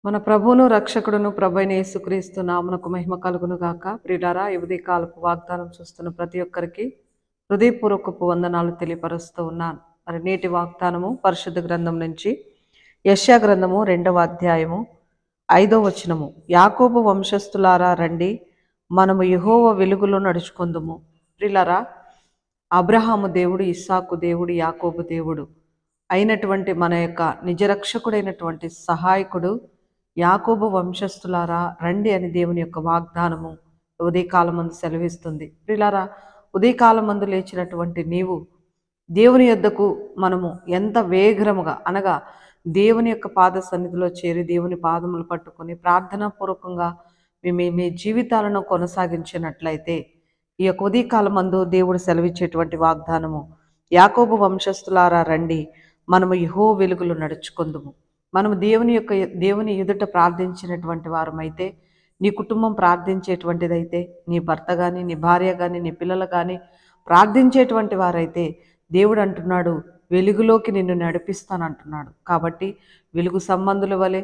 మన ప్రభువును రక్షకుడును ప్రభైన యేసుక్రీస్తు నామమునకు మహిమ కలుగును గాక. ప్రియులారా, ఈ ఉదయకాలపు వాగ్దానం చూస్తున్న ప్రతి ఒక్కరికి హృదయపూర్వకపు వందనాలు తెలియపరుస్తూ ఉన్నాను. మరి నేటి వాగ్దానము పరిశుద్ధ గ్రంథం నుంచి యెషయా గ్రంథము 2వ అధ్యాయము 5వ వచనము. యాకోబు వంశస్థులారా రండి, మనము యెహోవా వెలుగులో నడుచుకుందుము. ప్రియులారా, అబ్రహాము దేవుడు, ఇస్సాకు దేవుడు, యాకోబు దేవుడు అయినటువంటి మన యొక్క నిజరక్షకుడైనటువంటి సహాయకుడు యాకోబు వంశస్థులారా రండి అని దేవుని యొక్క వాగ్దానము ఉదయకాలమందు సెలవిస్తుంది. ప్రియులారా, ఉదయకాలమందు లేచినటువంటి నీవు దేవుని యొద్దకు మనము ఎంత వేగరముగా అనగా దేవుని యొక్క పాద సన్నిధిలో చేరి దేవుని పాదములు పట్టుకొని ప్రార్థనాపూర్వకంగా మీ జీవితాలను కొనసాగించినట్లయితే ఈ యొక్క ఉదయకాలమందు దేవుడు సెలవిచ్చేటువంటి వాగ్దానము, యాకోబు వంశస్థులారా రండి, మనము యెహోవా వెలుగులో నడుచుకుందుము. మనము దేవుని ఎదుట ప్రార్థించినటువంటి వారమైతే, నీ కుటుంబం ప్రార్థించేటువంటిదైతే, నీ భర్త కానీ, నీ భార్య కానీ, నీ పిల్లలు కానీ ప్రార్థించేటువంటి వారైతే దేవుడు అంటున్నాడు, వెలుగులోకి నిన్ను నడిపిస్తానంటున్నాడు. కాబట్టి వెలుగు సంబంధుల వలె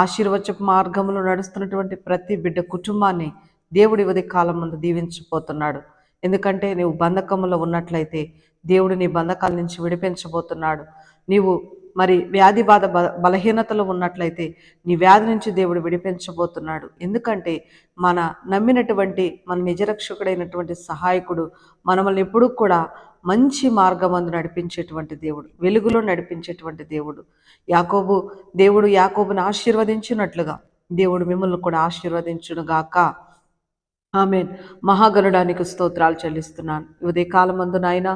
ఆశీర్వచపు మార్గంలో నడుస్తున్నటువంటి ప్రతి బిడ్డ కుటుంబాన్ని దేవుడి ఉదయ కాలం ముందు దీవించబోతున్నాడు. ఎందుకంటే నీవు బంధకంలో ఉన్నట్లయితే దేవుడు నీ బంధకాల నుంచి విడిపించబోతున్నాడు. నీవు మరి వ్యాధి బాధ బలహీనతలో ఉన్నట్లయితే నీ వ్యాధి నుంచి దేవుడు విడిపించబోతున్నాడు. ఎందుకంటే మన నమ్మినటువంటి మన నిజరక్షకుడైనటువంటి సహాయకుడు మనల్ని ఎప్పుడూ కూడా మంచి మార్గమందు నడిపించేటువంటి దేవుడు, వెలుగులో నడిపించేటువంటి దేవుడు. దేవుడు యాకోబుని ఆశీర్వదించినట్లుగా దేవుడు మిమ్మల్ని కూడా ఆశీర్వదించునుగాక. ఆమేన్. మహాగణుడానికి స్తోత్రాలు చెల్లిస్తున్నాను. ఉదయ కాలమందు నాయన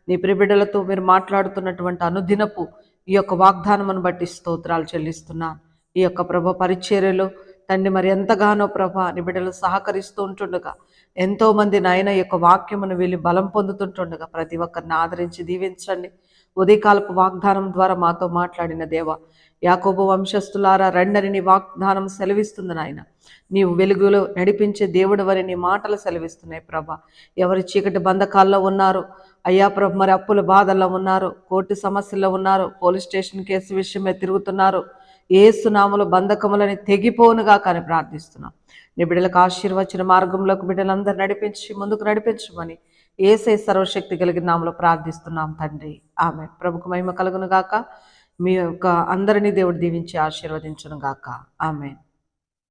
నీ ప్రిబిడ్డలతో మీరు మాట్లాడుతున్నటువంటి అనుదినపు ఈ యొక్క వాగ్దానమును బట్టి స్తోత్రాలు చెల్లిస్తున్నాను. ఈ యొక్క ప్రభ పరిచర్యలో తండ్రి మరి ఎంతగానో ప్రభ నీ బిడ్డలు సహకరిస్తూ ఉంటుండగా, ఎంతోమంది నాయన ఈ యొక్క వాక్యమును వెళ్ళి బలం పొందుతుంటుండగా ప్రతి ఒక్కరిని ఆదరించి దీవించండి. ఉదయకాలపు వాగ్దానం ద్వారా మాతో మాట్లాడిన దేవ, యాకోబు వంశస్థులారా రండని నీ వాగ్దానం సెలవిస్తుంది నాయన. నీవు వెలుగులో నడిపించే దేవుడు వరి నీ మాటలు సెలవిస్తున్నాయి ప్రభ. ఎవరి చీకటి బంధకాల్లో ఉన్నారు అయ్యా ప్రభ, మరి అప్పుల బాధల్లో ఉన్నారు, కోర్టు సమస్యల్లో ఉన్నారు, పోలీస్ స్టేషన్ కేసు విషయమే తిరుగుతున్నారు, ఏసునామలు బంధకములని తెగిపోనుగా కానీ ప్రార్థిస్తున్నాం. నీ బిడ్డలకు ఆశీర్వచన మార్గంలోకి బిడ్డలందరూ నడిపించి ముందుకు నడిపించమని యేసయ్య సర్వశక్తి కలిగిన నామములో ప్రార్థిస్తున్నాం తండ్రి. ఆమె ప్రభుకు మహిమ కలుగును గాక. మీ యొక్క అందరినీ దేవుడు దీవించి ఆశీర్వదించును గాక. ఆమె.